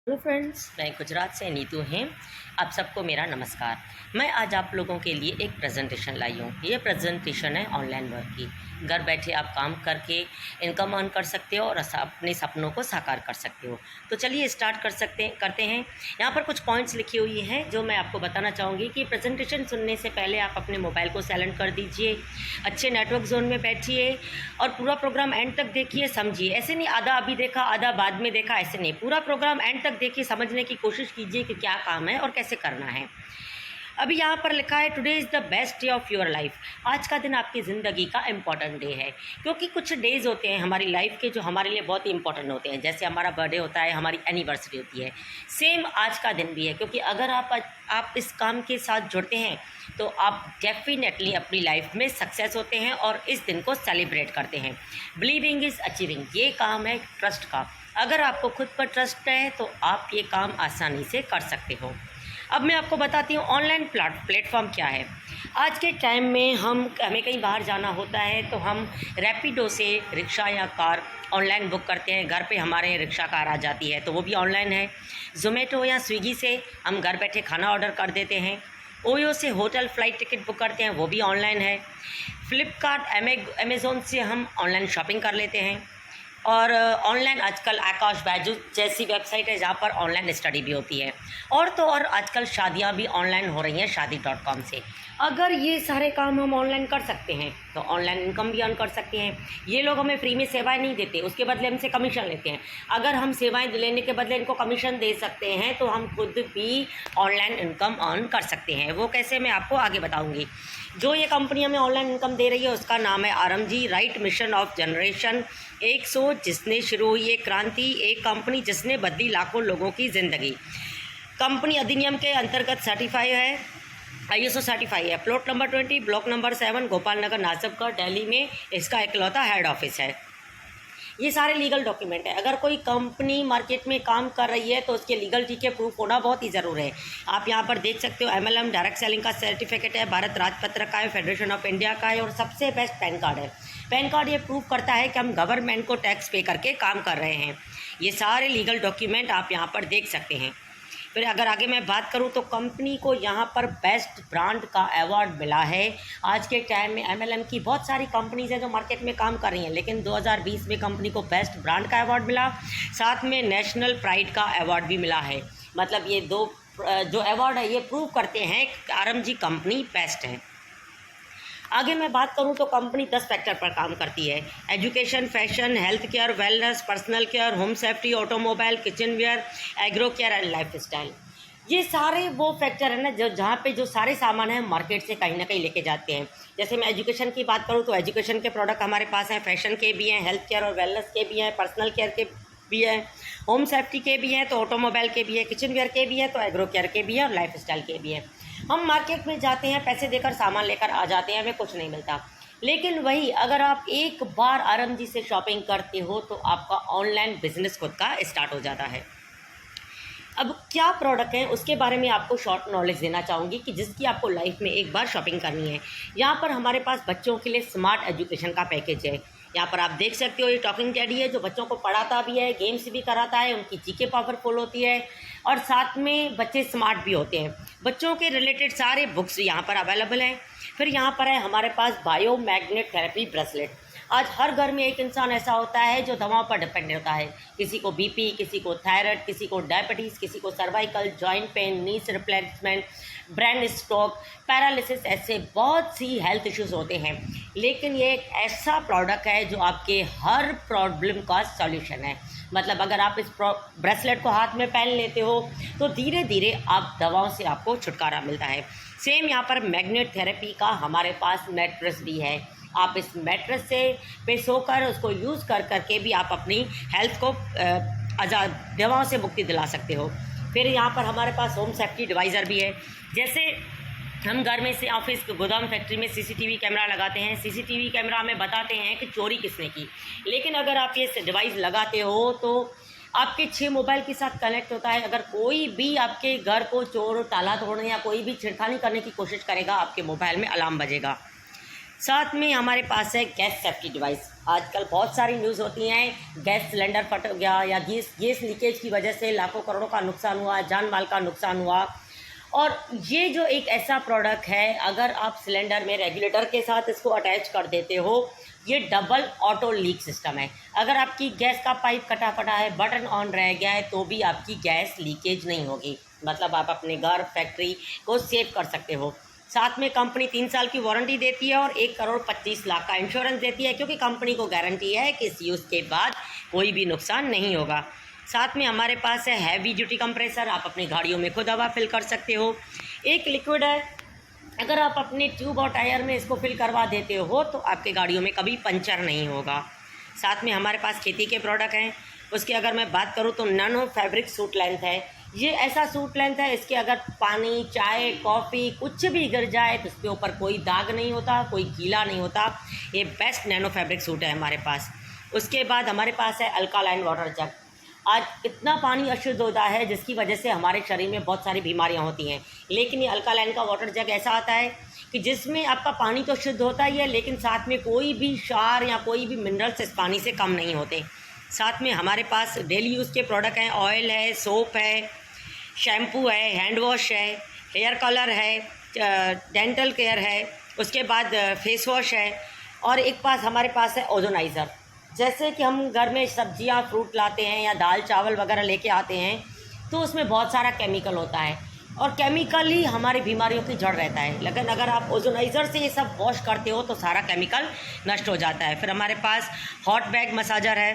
Hello friends, मैं गुजरात से नीतू हैं। आप सबको मेरा नमस्कार। मैं आज आप लोगों के लिए एक प्रेजेंटेशन लाई हूँ। ये प्रेजेंटेशन है ऑनलाइन वर्क की। घर बैठे आप काम करके इनकम अर्न कर सकते हो और अपने सपनों को साकार कर सकते हो। तो चलिए स्टार्ट करते हैं। यहाँ पर कुछ पॉइंट्स लिखी हुई हैं जो मैं आपको बताना चाहूँगी कि प्रेजेंटेशन सुनने से पहले आप अपने मोबाइल को साइलेंट कर दीजिए, अच्छे नेटवर्क जोन में बैठिए और पूरा प्रोग्राम एंड तक देखिए, समझिए। ऐसे नहीं आधा अभी देखा आधा बाद में देखा, ऐसे नहीं, पूरा प्रोग्राम एंड तक देखिए, समझने की कोशिश कीजिए कि क्या काम है और कैसे करना है। अभी यहाँ पर लिखा है today is the best day of your life. आज का दिन आपकी ज़िंदगी का इम्पॉर्टेंट डे है, क्योंकि कुछ डेज़ होते हैं हमारी लाइफ के जो हमारे लिए बहुत ही इंपॉर्टेंट होते हैं। जैसे हमारा बर्थडे होता है, हमारी एनिवर्सरी होती है, सेम आज का दिन भी है। क्योंकि अगर आप इस काम के साथ जुड़ते हैं तो आप डेफिनेटली अपनी लाइफ में सक्सेस होते हैं और इस दिन को सेलिब्रेट करते हैं। बिलीविंग इज़ अचीविंग, ये काम है ट्रस्ट का। अगर आपको खुद पर ट्रस्ट है तो आप ये काम आसानी से कर सकते हो। अब मैं आपको बताती हूँ ऑनलाइन प्लेटफॉर्म क्या है। आज के टाइम में हमें कहीं बाहर जाना होता है तो हम रैपिडो से रिक्शा या कार ऑनलाइन बुक करते हैं। घर पे हमारे रिक्शा कार आ जाती है तो वो भी ऑनलाइन है। ज़ोमैटो या स्विगी से हम घर बैठे खाना ऑर्डर कर देते हैं। ओयो से होटल फ्लाइट टिकट बुक करते हैं, वो भी ऑनलाइन है। फ्लिपकार्ट अमेज़ोन से हम ऑनलाइन शॉपिंग कर लेते हैं। और ऑनलाइन आजकल आकाश बैजू जैसी वेबसाइट है जहाँ पर ऑनलाइन स्टडी भी होती है। और तो और आजकल शादियाँ भी ऑनलाइन हो रही हैं शादी.com से। अगर ये सारे काम हम ऑनलाइन कर सकते हैं तो ऑनलाइन इनकम भी अर्न कर सकते हैं। ये लोग हमें फ्री में सेवाएं नहीं देते, उसके बदले हमसे कमीशन लेते हैं। अगर हम सेवाएं लेने के बदले इनको कमीशन दे सकते हैं तो हम खुद भी ऑनलाइन इनकम अर्न कर सकते हैं। वो कैसे, मैं आपको आगे बताऊँगी। जो ये कंपनी हमें ऑनलाइन इनकम दे रही है उसका नाम है RMG, right mission of generation. एक सोच जिसने शुरू हुई ये क्रांति, एक कंपनी जिसने बदली लाखों लोगों की ज़िंदगी। कंपनी अधिनियम के अंतर्गत सर्टिफाई है, ISO सर्टिफाई है। Plot number 20, block number 7, Gopal Nagar, Nasikgarh, Delhi में इसका इकलौता हेड ऑफिस है। ये सारे लीगल डॉक्यूमेंट है। अगर कोई कंपनी मार्केट में काम कर रही है तो उसके लीगलिटी के प्रूफ होना बहुत ही ज़रूरी है। आप यहाँ पर देख सकते हो MLM डायरेक्ट सेलिंग का सर्टिफिकेट है, भारत राजपत्र का है, फेडरेशन ऑफ इंडिया का है और सबसे बेस्ट पैन कार्ड है। पैन कार्ड ये प्रूफ करता है कि हम गवर्नमेंट को टैक्स पे करके काम कर रहे हैं। ये सारे लीगल डॉक्यूमेंट आप यहाँ पर देख सकते हैं। फिर अगर आगे मैं बात करूं तो कंपनी को यहाँ पर बेस्ट ब्रांड का अवार्ड मिला है। आज के टाइम में MLM की बहुत सारी कंपनीज हैं जो मार्केट में काम कर रही हैं, लेकिन 2020 में कंपनी को बेस्ट ब्रांड का अवार्ड मिला, साथ में नेशनल प्राइड का अवार्ड भी मिला है। मतलब ये दो जो अवार्ड है ये प्रूव करते हैं कि RMG कंपनी बेस्ट है। आगे मैं बात करूं तो कंपनी 10 फैक्टर पर काम करती है: education, fashion, health care, wellness, personal care, home safety, automobile, kitchenware, agro care and lifestyle. ये सारे वो फैक्टर है ना जो जहाँ पे जो सारे सामान हैं मार्केट से कहीं ना कहीं लेके जाते हैं। जैसे मैं एजुकेशन की बात करूँ तो एजुकेशन के प्रोडक्ट हमारे पास हैं, फैशन के भी हैं, हेल्थ केयर और वेलनेस के भी हैं, पर्सनल केयर के भी हैं, होम सेफ्टी के भी हैं तो ऑटोमोबाइल के भी हैं, किचन वेयर के भी हैं तो एग्रो केयर के भी हैं और लाइफ स्टाइल के भी हैं। हम मार्केट में जाते हैं, पैसे देकर सामान लेकर आ जाते हैं, हमें कुछ नहीं मिलता। लेकिन वही अगर आप एक बार RMG से शॉपिंग करते हो तो आपका ऑनलाइन बिजनेस खुद का स्टार्ट हो जाता है। अब क्या प्रोडक्ट हैं उसके बारे में आपको शॉर्ट नॉलेज देना चाहूँगी कि जिसकी आपको लाइफ में एक बार शॉपिंग करनी है। यहाँ पर हमारे पास बच्चों के लिए स्मार्ट एजुकेशन का पैकेज है। यहाँ पर आप देख सकते हो ये टॉकिंग टेडी है जो बच्चों को पढ़ाता भी है, गेम्स भी कराता है, उनकी जीके पावरफुल होती है और साथ में बच्चे स्मार्ट भी होते हैं। बच्चों के रिलेटेड सारे बुक्स यहाँ पर अवेलेबल हैं। फिर यहाँ पर है हमारे पास बायोमैग्नेट थेरेपी ब्रेसलेट। आज हर घर में एक इंसान ऐसा होता है जो दवाओं पर डिपेंड होता है। किसी को BP, किसी को थायराइड, किसी को डायबिटीज़, किसी को सर्वाइकल, जॉइंट पेन, नीस रिप्लेसमेंट, ब्रेन स्ट्रोक, पैरालिसिस, ऐसे बहुत सी हेल्थ इश्यूज़ होते हैं। लेकिन ये एक ऐसा प्रोडक्ट है जो आपके हर प्रॉब्लम का सॉल्यूशन है। मतलब अगर आप इस ब्रेसलेट को हाथ में पहन लेते हो तो धीरे धीरे आप दवाओं से आपको छुटकारा मिलता है। सेम यहाँ पर मैग्नेट थेरेपी का हमारे पास मैट्रेस भी है। आप इस मैट्रेस से पे सोकर उसको यूज़ कर करके भी आप अपनी हेल्थ को आज़ाद दवाओं से मुक्ति दिला सकते हो। फिर यहाँ पर हमारे पास होम सेफ्टी डिवाइज़र भी है। जैसे हम घर में से ऑफिस, गोदाम, फैक्ट्री में CCTV कैमरा लगाते हैं। CCTV कैमरा में बताते हैं कि चोरी किसने की। लेकिन अगर आप ये डिवाइस लगाते हो तो आपके 6 मोबाइल के साथ कनेक्ट होता है। अगर कोई भी आपके घर को चोर ताला तोड़ने या कोई भी छेड़खानी करने की कोशिश करेगा, आपके मोबाइल में अलार्म बजेगा। साथ में हमारे पास है गैस सेफ्टी डिवाइस। आजकल बहुत सारी न्यूज़ होती हैं, गैस सिलेंडर फट गया या गैस लीकेज की वजह से लाखों करोड़ों का नुकसान हुआ, जान माल का नुकसान हुआ। और ये जो एक ऐसा प्रोडक्ट है, अगर आप सिलेंडर में रेगुलेटर के साथ इसको अटैच कर देते हो, ये डबल ऑटो लीक सिस्टम है। अगर आपकी गैस का पाइप कटा फटा है, बटन ऑन रह गया है, तो भी आपकी गैस लीकेज नहीं होगी। मतलब आप अपने घर, फैक्ट्री को सेव कर सकते हो। साथ में कंपनी 3 साल की वारंटी देती है और 1,25,00,000 का इंश्योरेंस देती है, क्योंकि कंपनी को गारंटी है कि इस यूज़ के बाद कोई भी नुकसान नहीं होगा। साथ में हमारे पास है हैवी ड्यूटी कंप्रेसर। आप अपनी गाड़ियों में खुद हवा फिल कर सकते हो। एक लिक्विड है, अगर आप अपने ट्यूब और टायर में इसको फिल करवा देते हो तो आपके गाड़ियों में कभी पंचर नहीं होगा। साथ में हमारे पास खेती के प्रोडक्ट हैं। उसकी अगर मैं बात करूँ तो नैनो फैब्रिक सूट लेंथ है। ये ऐसा सूट लेंथ है, इसके अगर पानी, चाय, कॉफ़ी कुछ भी गिर जाए तो इसके ऊपर कोई दाग नहीं होता, कोई गीला नहीं होता। ये बेस्ट नैनो फैब्रिक सूट है हमारे पास। उसके बाद हमारे पास है अल्कालाइन वाटर जग। आज इतना पानी अशुद्ध होता है जिसकी वजह से हमारे शरीर में बहुत सारी बीमारियां होती हैं, लेकिन ये अल्कालाइन का वाटर जग ऐसा आता है कि जिसमें आपका पानी तो शुद्ध होता ही है, लेकिन साथ में कोई भी क्षार या कोई भी मिनरल्स इस पानी से कम नहीं होते। साथ में हमारे पास डेली यूज़ के प्रोडक्ट हैं, ऑयल है, सोप है, शैम्पू है, हैंड वॉश है, हेयर कलर है, डेंटल केयर है, उसके बाद फेस वॉश है, और एक पास हमारे पास है ओजोनाइज़र। जैसे कि हम घर में सब्जियां, फ्रूट लाते हैं या दाल चावल वगैरह लेके आते हैं तो उसमें बहुत सारा केमिकल होता है और केमिकल ही हमारी बीमारियों की जड़ रहता है। लेकिन अगर आप ओजोनाइज़र से ये सब वॉश करते हो तो सारा केमिकल नष्ट हो जाता है। फिर हमारे पास हॉट बैग मसाजर है।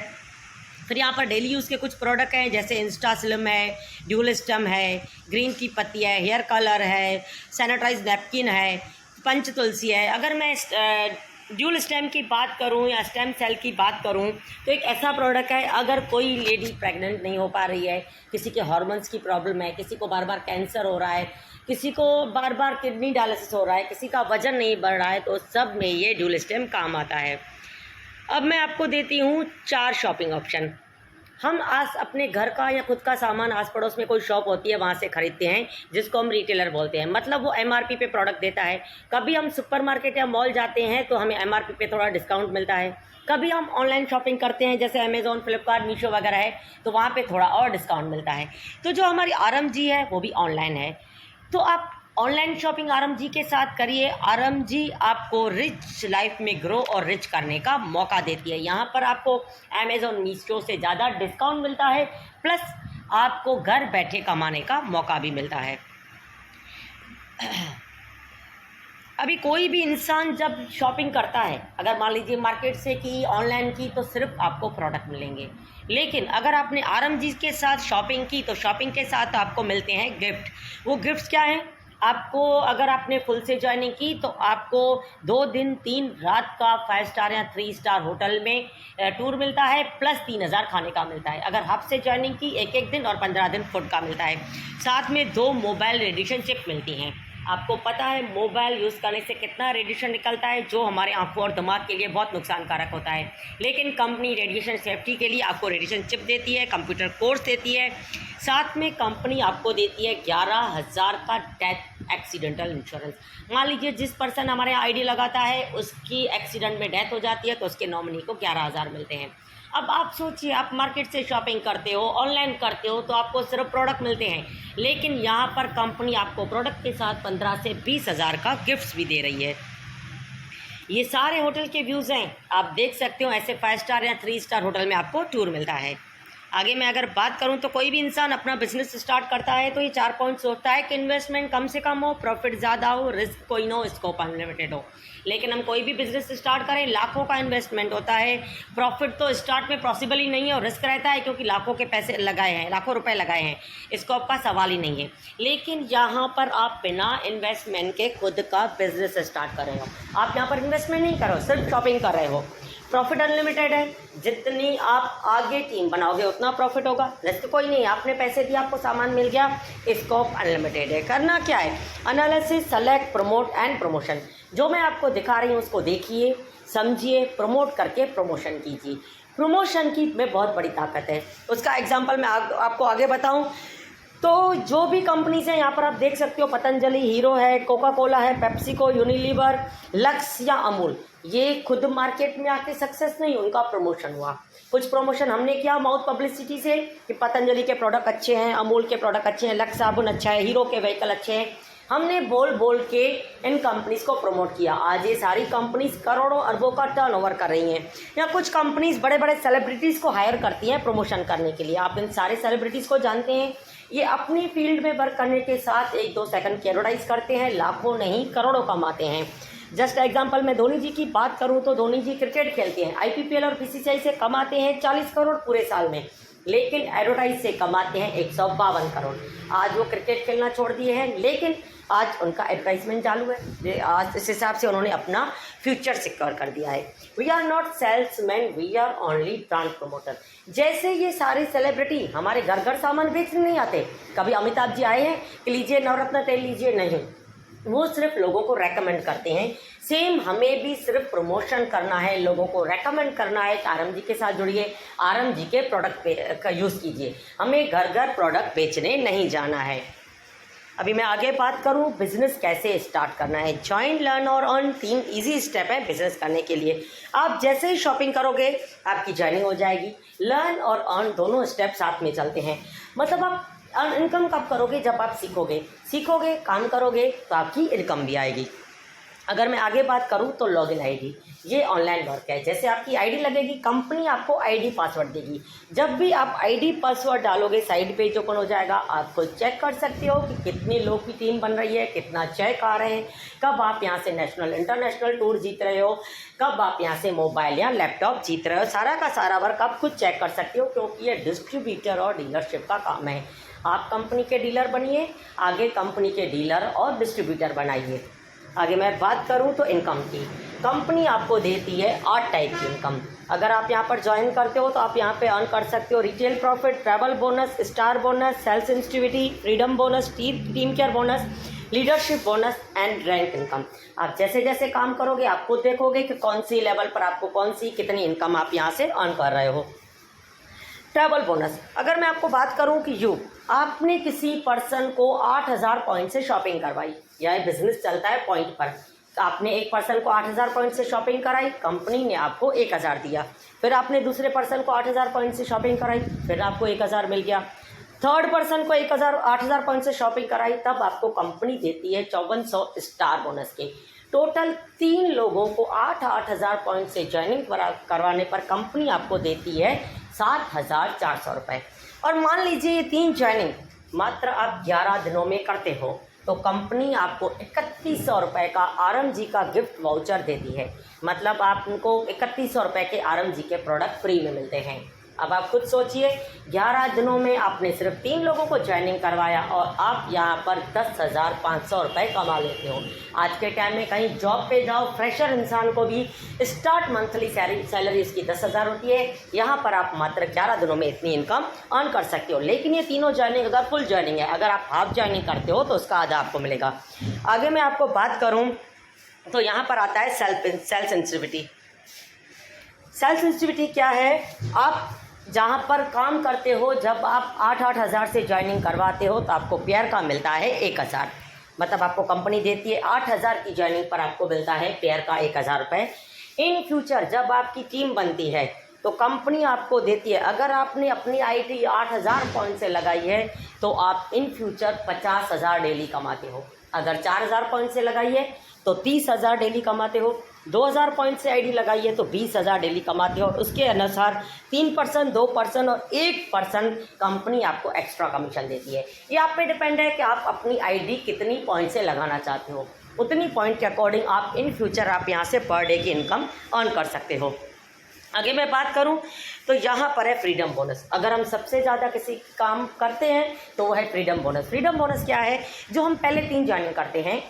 फिर यहाँ पर डेली यूज़ के कुछ प्रोडक्ट हैं, जैसे इंस्टा स्लिम है, ड्यूल स्टेम है, ग्रीन की पत्ती है, हेयर कलर है, सैनिटाइज नैपकिन है, पंच तुलसी है। अगर मैं ड्यूल स्टेम की बात करूं या स्टेम सेल की बात करूं तो एक ऐसा प्रोडक्ट है, अगर कोई लेडी प्रेग्नेंट नहीं हो पा रही है, किसी के हार्मोन्स की प्रॉब्लम है, किसी को बार बार कैंसर हो रहा है, किसी को बार बार किडनी डायलिसिस हो रहा है, किसी का वजन नहीं बढ़ रहा है, तो सब में ये ड्यूल स्टेम काम आता है। अब मैं आपको देती हूँ 4 शॉपिंग ऑप्शन। हम आज अपने घर का या खुद का सामान आस पड़ोस में कोई शॉप होती है वहाँ से ख़रीदते हैं, जिसको हम रिटेलर बोलते हैं। मतलब वो एमआरपी पे प्रोडक्ट देता है। कभी हम सुपरमार्केट या मॉल जाते हैं तो हमें एमआरपी पे थोड़ा डिस्काउंट मिलता है। कभी हम ऑनलाइन शॉपिंग करते हैं, जैसे अमेज़ॉन, फ्लिपकार्ट, मीशो वगैरह है, तो वहाँ पे थोड़ा और डिस्काउंट मिलता है। तो जो हमारी आरएमजी है वो भी ऑनलाइन है। तो आप ऑनलाइन शॉपिंग आरएमजी के साथ करिए। आरएमजी आपको रिच लाइफ में ग्रो और रिच करने का मौका देती है। यहाँ पर आपको अमेज़ॉन, मीशो से ज़्यादा डिस्काउंट मिलता है, प्लस आपको घर बैठे कमाने का मौका भी मिलता है। अभी कोई भी इंसान जब शॉपिंग करता है, अगर मान लीजिए मार्केट से की, ऑनलाइन की, तो सिर्फ आपको प्रोडक्ट मिलेंगे। लेकिन अगर आपने आरएमजी के साथ शॉपिंग की तो शॉपिंग के साथ आपको मिलते हैं गिफ्ट। वो गिफ्ट्स क्या हैं? आपको, अगर आपने फुल से ज्वाइनिंग की तो आपको 2 दिन 3 रात का 5 स्टार या 3 स्टार होटल में टूर मिलता है, प्लस 3,000 खाने का मिलता है। अगर हाफ से ज्वाइनिंग की 1 दिन और 15 दिन फूड का मिलता है। साथ में 2 मोबाइल रेडिएशन चिप मिलती हैं। आपको पता है मोबाइल यूज़ करने से कितना रेडिएशन निकलता है, जो हमारे आंखों और दिमाग के लिए बहुत नुकसानकारक होता है। लेकिन कंपनी रेडिएशन सेफ्टी के लिए आपको रेडिएशन चिप देती है, कंप्यूटर कोर्स देती है। साथ में कंपनी आपको देती है 11,000 का डेथ एक्सीडेंटल इंश्योरेंस। मान लीजिए जिस पर्सन हमारे यहाँ आईडी लगाता है उसकी एक्सीडेंट में डेथ हो जाती है तो उसके नॉमिनी को 11,000 मिलते हैं। अब आप सोचिए, आप मार्केट से शॉपिंग करते हो, ऑनलाइन करते हो, तो आपको सिर्फ प्रोडक्ट मिलते हैं, लेकिन यहाँ पर कंपनी आपको प्रोडक्ट के साथ 15 से 20,000 का गिफ्ट्स भी दे रही है। ये सारे होटल के व्यूज़ हैं, आप देख सकते हो। ऐसे 5 स्टार या 3 स्टार होटल में आपको टूर मिलता है। आगे मैं अगर बात करूं तो कोई भी इंसान अपना बिजनेस स्टार्ट करता है तो ये 4 पॉइंट सोचता है कि इन्वेस्टमेंट कम से कम हो, प्रॉफिट ज़्यादा हो, रिस्क कोई ना हो, स्कोप अनलिमिटेड हो। लेकिन हम कोई भी बिजनेस स्टार्ट करें, लाखों का इन्वेस्टमेंट होता है। प्रॉफिट तो स्टार्ट में पॉसिबल ही नहीं है और रिस्क रहता है, क्योंकि लाखों के पैसे लगाए हैं, लाखों रुपए लगाए हैं, स्कोप का सवाल ही नहीं है। लेकिन यहाँ पर आप बिना इन्वेस्टमेंट के खुद का बिजनेस स्टार्ट कर रहे हो। आप यहाँ पर इन्वेस्टमेंट नहीं कर रहे हो, सिर्फ शॉपिंग कर रहे हो। प्रॉफिट अनलिमिटेड है, जितनी आप आगे टीम बनाओगे उतना प्रॉफिट होगा। रिस्क कोई नहीं, आपने पैसे दिए, आपको सामान मिल गया। स्कोप अनलिमिटेड है। करना क्या है? Analysis, select, promote and promotion. जो मैं आपको दिखा रही हूँ उसको देखिए, समझिए, प्रमोट करके प्रमोशन कीजिए। प्रमोशन की में बहुत बड़ी ताकत है। उसका एग्जाम्पल मैं आपको आगे बताऊँ तो जो भी कंपनीज हैं यहाँ पर आप देख सकते हो, पतंजलि, हीरो है, कोका कोला है, पेप्सिको, यूनिलीवर, लक्स या अमूल, ये खुद मार्केट में आके सक्सेस नहीं, उनका प्रमोशन हुआ। कुछ प्रमोशन हमने किया माउथ पब्लिसिटी से कि पतंजलि के प्रोडक्ट अच्छे हैं, अमूल के प्रोडक्ट अच्छे हैं, लक्स साबुन अच्छा है, हीरो के व्हीकल अच्छे हैं, हमने बोल बोल के इन कंपनीज को प्रमोट किया। आज ये सारी कंपनीज करोड़ों अरबों का टर्नओवर कर रही हैं। या कुछ कंपनीज बड़े बड़े सेलिब्रिटीज़ को हायर करती हैं प्रमोशन करने के लिए। आप इन सारे सेलिब्रिटीज़ को जानते हैं, ये अपनी फील्ड में वर्क करने के साथ 1-2 सेकंड की एडवर्टाइज करते हैं, लाखों नहीं करोड़ों कमाते हैं। जस्ट एग्जांपल मैं धोनी जी की बात करूं तो धोनी जी क्रिकेट खेलते हैं, IPPL और BCCI से कमाते हैं 40 करोड़ पूरे साल में, लेकिन एडवर्टाइज से कमाते हैं 152 करोड़। आज वो क्रिकेट खेलना छोड़ दिए हैं, लेकिन आज उनका एडवर्टाइजमेंट चालू है। आज इस हिसाब से उन्होंने अपना फ्यूचर सिक्योर कर दिया है। We are not salesman, we are only brand promoter. जैसे ये सारे सेलिब्रिटी हमारे घर घर सामान बेचने नहीं आते। कभी अमिताभ जी आए हैं कि लीजिए नवरत्न तेल लीजिए, नहीं, वो सिर्फ लोगों को रेकमेंड करते हैं। सेम हमें भी सिर्फ प्रमोशन करना है, लोगों को रेकमेंड करना है कि आरएम जी के साथ जुड़िए, आरएम जी के प्रोडक्ट का यूज़ कीजिए। हमें घर घर प्रोडक्ट बेचने नहीं जाना है। अभी मैं आगे बात करूं बिजनेस कैसे स्टार्ट करना है। जॉइन, लर्न और अर्न 3 इजी स्टेप है बिजनेस करने के लिए। आप जैसे ही शॉपिंग करोगे आपकी जॉइनिंग हो जाएगी। लर्न और अर्न दोनों स्टेप साथ में चलते हैं। मतलब आप इनकम कब करोगे? जब आप सीखोगे काम करोगे तो आपकी इनकम भी आएगी। अगर मैं आगे बात करूं तो लॉगिन आईडी, ये ऑनलाइन वर्क है। जैसे आपकी आईडी लगेगी, कंपनी आपको आईडी पासवर्ड देगी। जब भी आप आईडी पासवर्ड डालोगे साइड पेज ओपन हो जाएगा। आप खुद चेक कर सकते हो कि कितने लोग की टीम बन रही है, कितना चेक आ रहे हैं, कब आप यहाँ से नेशनल इंटरनेशनल टूर जीत रहे हो, कब आप यहाँ से मोबाइल या लैपटॉप जीत रहे हो। सारा का सारा वर्क आप खुद चेक कर सकते हो, क्योंकि ये डिस्ट्रीब्यूटर और डीलरशिप का काम है। आप कंपनी के डीलर बनिए, आगे कंपनी के डीलर और डिस्ट्रीब्यूटर बनाइए। आगे मैं बात करूं तो इनकम की, कंपनी आपको देती है 8 टाइप की इनकम। अगर आप यहां पर ज्वाइन करते हो तो आप यहां पे अर्न कर सकते हो retail profit, travel bonus, star bonus, sales इंस्टिट्यूटी, freedom bonus, team care bonus, leadership bonus and rank income. आप जैसे जैसे काम करोगे आप खुद देखोगे कि कौन सी लेवल पर आपको कौन सी कितनी इनकम आप यहाँ से अर्न कर रहे हो। ट्रैवल बोनस, अगर मैं आपको बात करूं कि आपने किसी पर्सन को 8000 पॉइंट से शॉपिंग करवाई, यह बिजनेस चलता है पॉइंट पर। आपने एक पर्सन को 8000 पॉइंट से शॉपिंग कराई, कंपनी ने आपको 1000 दिया। फिर आपने दूसरे पर्सन को 8000 पॉइंट से शॉपिंग कराई, फिर आपको 1000 मिल गया। थर्ड पर्सन को 8000 पॉइंट से शॉपिंग कराई, तब आपको कंपनी देती है 5400 स्टार बोनस के। टोटल 3 लोगों को 8,000 पॉइंट से ज्वाइनिंग करवाने पर कंपनी आपको देती है 7,400 रुपये। और मान लीजिए ये 3 ज्वाइनिंग मात्र आप 11 दिनों में करते हो तो कंपनी आपको 3100 रुपये का RMG का गिफ्ट वाउचर देती है। मतलब आपको 3100 रुपये के RMG के प्रोडक्ट फ्री में मिलते हैं। अब आप खुद सोचिए, 11 दिनों में आपने सिर्फ 3 लोगों को ज्वाइनिंग करवाया और आप यहाँ पर 10,500 रुपये कमा लेते हो। आज के टाइम में कहीं जॉब पे जाओ, फ्रेशर इंसान को भी स्टार्ट मंथली सैलरी इसकी 10,000 होती है। यहाँ पर आप मात्र 11 दिनों में इतनी इनकम अर्न कर सकते हो। लेकिन ये तीनों ज्वाइनिंग अगर फुल ज्वाइनिंग है, अगर आप हाफ ज्वाइनिंग करते हो तो उसका आधा आपको मिलेगा। आगे मैं आपको बात करूँ तो यहाँ पर आता है सेल्स सेंसिटिविटी। सेल्स सेंसिटिविटी क्या है? आप जहाँ पर काम करते हो, जब आप 8-8 हज़ार से ज्वाइनिंग करवाते हो तो आपको पेयर का मिलता है 1000। मतलब आपको कंपनी देती है 8000 की ज्वाइनिंग पर आपको मिलता है पेयर का 1000 रुपये। इन फ्यूचर जब आपकी टीम बनती है तो कंपनी आपको देती है, अगर आपने अपनी आईडी 8000 पॉइंट से लगाई है तो आप इन फ्यूचर 50,000 डेली कमाते हो। अगर 4000 पॉइंट से लगाई है तो 30,000 डेली कमाते हो। 2000 पॉइंट से आईडी लगाई है तो 20,000 डेली कमाते हो। और उसके अनुसार 3%, 2% और 1% कंपनी आपको एक्स्ट्रा कमीशन देती है। ये आप पे डिपेंड है कि आप अपनी आईडी कितनी पॉइंट से लगाना चाहते हो। उतनी पॉइंट के अकॉर्डिंग आप इन फ्यूचर आप यहाँ से पर डे की इनकम अर्न कर सकते हो। आगे मैं बात करूं तो यहाँ पर है फ्रीडम बोनस। अगर हम सबसे ज़्यादा किसी काम करते हैं तो वो है फ्रीडम बोनस। फ्रीडम बोनस क्या है? जो हम पहले 3 ज्वाइनिंग करते हैं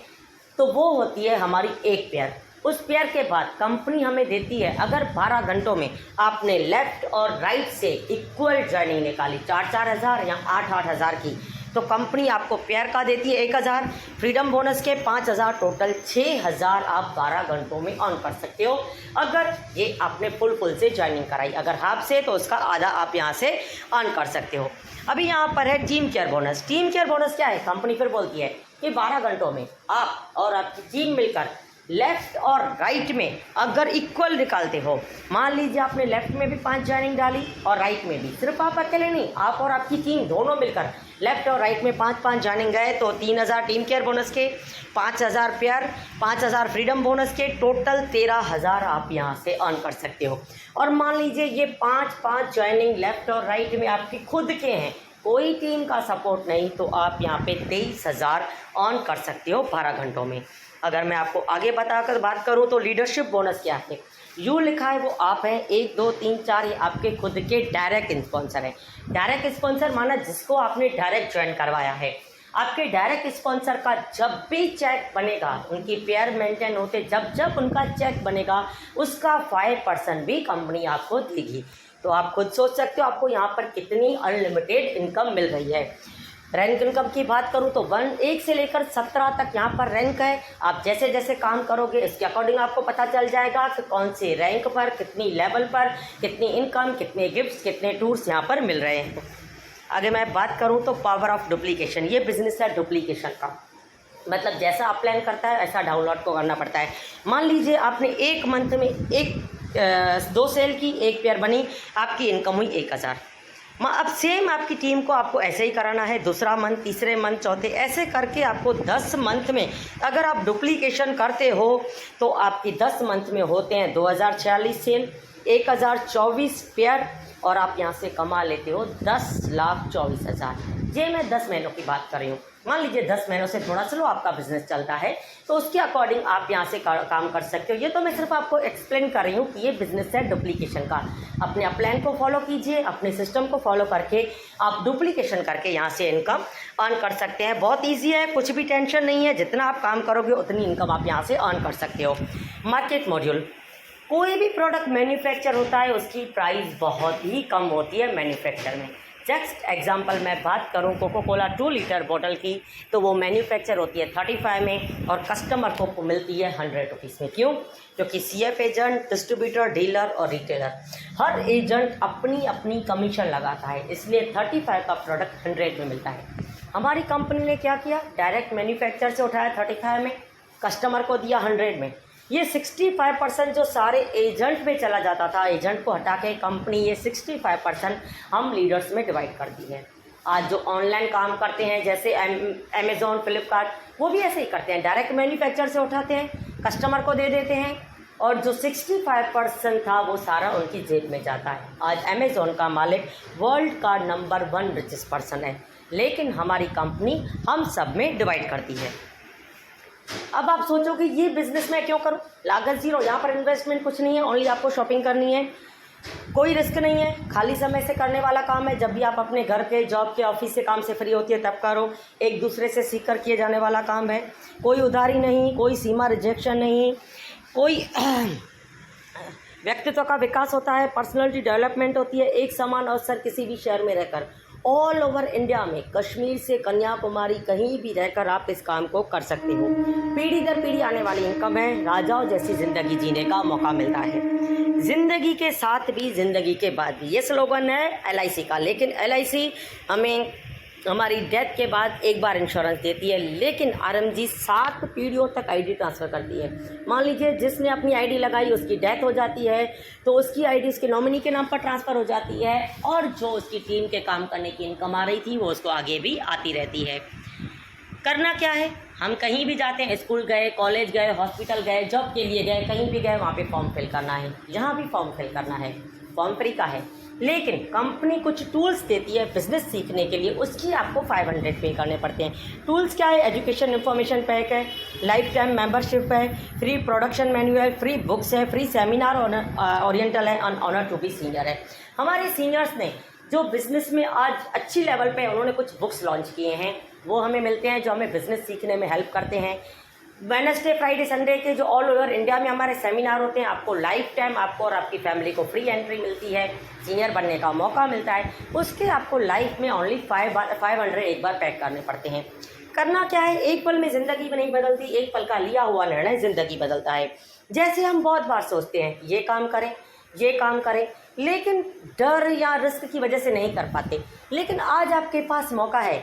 तो वो होती है हमारी एक पेयर। उस पेयर के बाद कंपनी हमें देती है, अगर 12 घंटों में आपने लेफ्ट और राइट से इक्वल ज्वाइनिंग निकाली, 4-4 हज़ार या 8-8 हज़ार की, तो कंपनी आपको पेयर का देती है 1000, फ्रीडम बोनस के 5000, टोटल 6000 आप 12 घंटों में अर्न कर सकते हो। अगर ये आपने फुल से ज्वाइनिंग कराई, अगर हाफ से तो उसका आधा आप यहाँ से अर्न कर सकते हो। अभी यहाँ पर है team care bonus. Team care bonus क्या है? कंपनी फिर बोलती है कि 12 घंटों में आप और आपकी टीम मिलकर लेफ्ट और राइट में अगर इक्वल निकालते हो, मान लीजिए आपने लेफ्ट में भी 5 ज्वाइनिंग डाली और राइट में भी, सिर्फ आप अकेले नहीं, आप और आपकी टीम दोनों मिलकर लेफ्ट और राइट में 5-5 ज्वाइनिंग गए तो 3000 टीम केयर बोनस के, 5000 पेयर, 5000 फ्रीडम बोनस के, टोटल 13000 आप यहाँ से अर्न कर सकते हो। और मान लीजिए ये 5-5 ज्वाइनिंग लेफ्ट और राइट में आपके खुद के हैं, कोई टीम का सपोर्ट नहीं, तो आप यहाँ पे 23000 अर्न कर सकते हो 12 घंटों में। अगर मैं आपको आगे बताकर बात करूँ तो लीडरशिप बोनस क्या है? यू लिखा है वो आप हैं, 1 2 3 4 ये आपके खुद के डायरेक्ट स्पॉन्सर हैं। डायरेक्ट स्पॉन्सर माना जिसको आपने डायरेक्ट ज्वाइन करवाया है। आपके डायरेक्ट स्पॉन्सर का जब भी चेक बनेगा, उनकी पेयर मेंटेन होते जब उनका चेक बनेगा, उसका 5% भी कंपनी आपको देगी। तो आप खुद सोच सकते हो आपको यहाँ पर कितनी अनलिमिटेड इनकम मिल रही है। रैंक इनकम की बात करूँ तो 1 से लेकर 17 तक यहाँ पर रैंक है। आप जैसे जैसे काम करोगे इसके अकॉर्डिंग आपको पता चल जाएगा कि कौन से रैंक पर, कितनी लेवल पर, कितनी इनकम, कितने गिफ्ट्स, कितने टूर्स यहाँ पर मिल रहे हैं। आगे मैं बात करूँ तो पावर ऑफ डुप्लीकेशन, ये बिजनेस है डुप्लीकेशन का। मतलब जैसा आप प्लान करता है ऐसा डाउनलोड को करना पड़ता है। मान लीजिए आपने एक मंथ में 2 सेल की, 1 पेयर बनी, आपकी इनकम हुई 1000। अब सेम आपकी टीम को आपको ऐसे ही कराना है, दूसरा मंथ, तीसरे मंथ, चौथे, ऐसे करके आपको 10 मंथ में अगर आप डुप्लीकेशन करते हो तो आपकी 10 मंथ में होते हैं 2046 सेल, 1024 पेयर, और आप यहाँ से कमा लेते हो 10,24,000। ये मैं 10 महीनों की बात कर रही हूँ। मान लीजिए 10 महीनों से थोड़ा स्लो आपका बिजनेस चलता है तो उसके अकॉर्डिंग आप यहाँ से काम कर सकते हो। ये तो मैं सिर्फ आपको एक्सप्लेन कर रही हूँ कि ये बिजनेस है डुप्लीकेशन का। अपने प्लान को फॉलो कीजिए, अपने सिस्टम को फॉलो करके आप डुप्लीकेशन करके यहाँ से इनकम अर्न कर सकते हैं। बहुत ईजी है, कुछ भी टेंशन नहीं है, जितना आप काम करोगे उतनी इनकम आप यहाँ से अर्न कर सकते हो। मार्केट मॉड्यूल, कोई भी प्रोडक्ट मैन्युफैक्चर होता है उसकी प्राइस बहुत ही कम होती है मैन्युफैक्चर में। जस्ट एग्जांपल मैं बात करूं कोको कोला 2 लीटर बोतल की, तो वो मैन्युफैक्चर होती है 35 में और कस्टमर को मिलती है 100 रुपीज़ में। क्यों? क्योंकि CF एजेंट, डिस्ट्रीब्यूटर, डीलर और रिटेलर, हर एजेंट अपनी अपनी कमीशन लगाता है, इसलिए 35 का प्रोडक्ट 100 में मिलता है। हमारी कंपनी ने क्या किया, डायरेक्ट मैन्युफैक्चर से उठाया 35 में, कस्टमर को दिया 100 में। ये 65% जो सारे एजेंट में चला जाता था, एजेंट को हटा के कंपनी ये 65% हम लीडर्स में डिवाइड करती है। आज जो ऑनलाइन काम करते हैं जैसे अमेज़ॉन, फ्लिपकार्ट, वो भी ऐसे ही करते हैं, डायरेक्ट मैन्युफैक्चर से उठाते हैं, कस्टमर को दे देते हैं और जो 65% था वो सारा उनकी जेब में जाता है। आज अमेज़ॉन का मालिक वर्ल्ड का नंबर 1 रिचेस्ट पर्सन है, लेकिन हमारी कंपनी हम सब में डिवाइड करती है। अब आप सोचोगे ये बिजनेस मैं क्यों करूं, लागत जीरो, यहाँ पर इन्वेस्टमेंट कुछ नहीं है, ओनली आपको शॉपिंग करनी है, कोई रिस्क नहीं है, खाली समय से करने वाला काम है। जब भी आप अपने घर के, जॉब के, ऑफिस से काम से फ्री होती है तब करो, एक दूसरे से सीख कर किए जाने वाला काम है। कोई उधारी नहीं, कोई सीमा रिजेक्शन नहीं, कोई व्यक्तित्व का विकास होता है, पर्सनैलिटी डेवलपमेंट होती है, एक समान अवसर किसी भी शहर में रहकर, ऑल ओवर इंडिया में, कश्मीर से कन्याकुमारी कहीं भी रहकर आप इस काम को कर सकते हो। पीढ़ी दर पीढ़ी आने वाली इनकम है, राजाओं जैसी ज़िंदगी जीने का मौका मिलता है, ज़िंदगी के साथ भी ज़िंदगी के बाद भी। ये स्लोगन है LIC का, लेकिन LIC हमें हमारी डेथ के बाद एक बार इंश्योरेंस देती है, लेकिन RMG 7 पीढ़ियों तक ID ट्रांसफ़र करती है। मान लीजिए जिसने अपनी ID लगाई उसकी डेथ हो जाती है तो उसकी ID उसके नॉमिनी के नाम पर ट्रांसफ़र हो जाती है, और जो उसकी टीम के काम करने की इनकम आ रही थी वो उसको आगे भी आती रहती है। करना क्या है, हम कहीं भी जाते हैं, स्कूल गए, कॉलेज गए, हॉस्पिटल गए, जॉब के लिए गए, कहीं भी गए, वहाँ पे फॉर्म फिल करना है, जहाँ भी फॉर्म फिल करना है, फॉर्म फ्री का है। लेकिन कंपनी कुछ टूल्स देती है बिजनेस सीखने के लिए, उसकी आपको 500 पे करने पड़ते हैं। टूल्स क्या है, एजुकेशन इन्फॉर्मेशन पैक है, लाइफ टाइम मेंबरशिप है, free production manual, free books है, फ्री सेमिनार ओरिएंटल है, ऑनर टू बी सीनियर है। हमारे सीनियर्स ने जो बिज़नेस में आज अच्छी लेवल पे उन्होंने कुछ बुक्स लॉन्च किए हैं, वो हमें मिलते हैं जो हमें बिज़नेस सीखने में हेल्प करते हैं। वेडनेसडे, फ्राइडे, संडे के जो ऑल ओवर इंडिया में हमारे सेमिनार होते हैं, आपको लाइफ टाइम आपको और आपकी फैमिली को फ्री एंट्री मिलती है, सीनियर बनने का मौका मिलता है। उसके आपको लाइफ में ओनली 500 एक बार पैक करने पड़ते हैं। करना क्या है, एक पल में ज़िंदगी नहीं बदलती, एक पल का लिया हुआ निर्णय ज़िंदगी बदलता है। जैसे हम बहुत बार सोचते हैं ये काम करें, ये काम करें, लेकिन डर या रिस्क की वजह से नहीं कर पाते। लेकिन आज आपके पास मौका है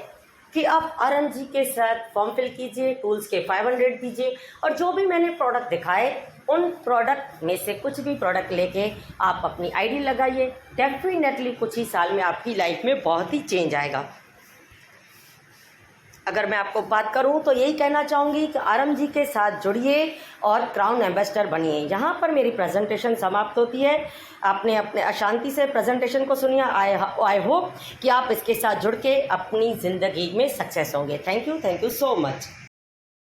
कि आप RMG के साथ फॉर्म फिल कीजिए, टूल्स के 500 दीजिए, और जो भी मैंने प्रोडक्ट दिखाए उन प्रोडक्ट में से कुछ भी प्रोडक्ट लेके आप अपनी आईडी लगाइए। डेफिनेटली कुछ ही साल में आपकी लाइफ में बहुत ही चेंज आएगा। अगर मैं आपको बात करूं तो यही कहना चाहूँगी कि RMG के साथ जुड़िए और क्राउन एम्बेसडर बनिए। यहाँ पर मेरी प्रेजेंटेशन समाप्त होती है। आपने अपने अशांति से प्रेजेंटेशन को सुनिए। आई होप कि आप इसके साथ जुड़ के अपनी ज़िंदगी में सक्सेस होंगे। Thank you so much.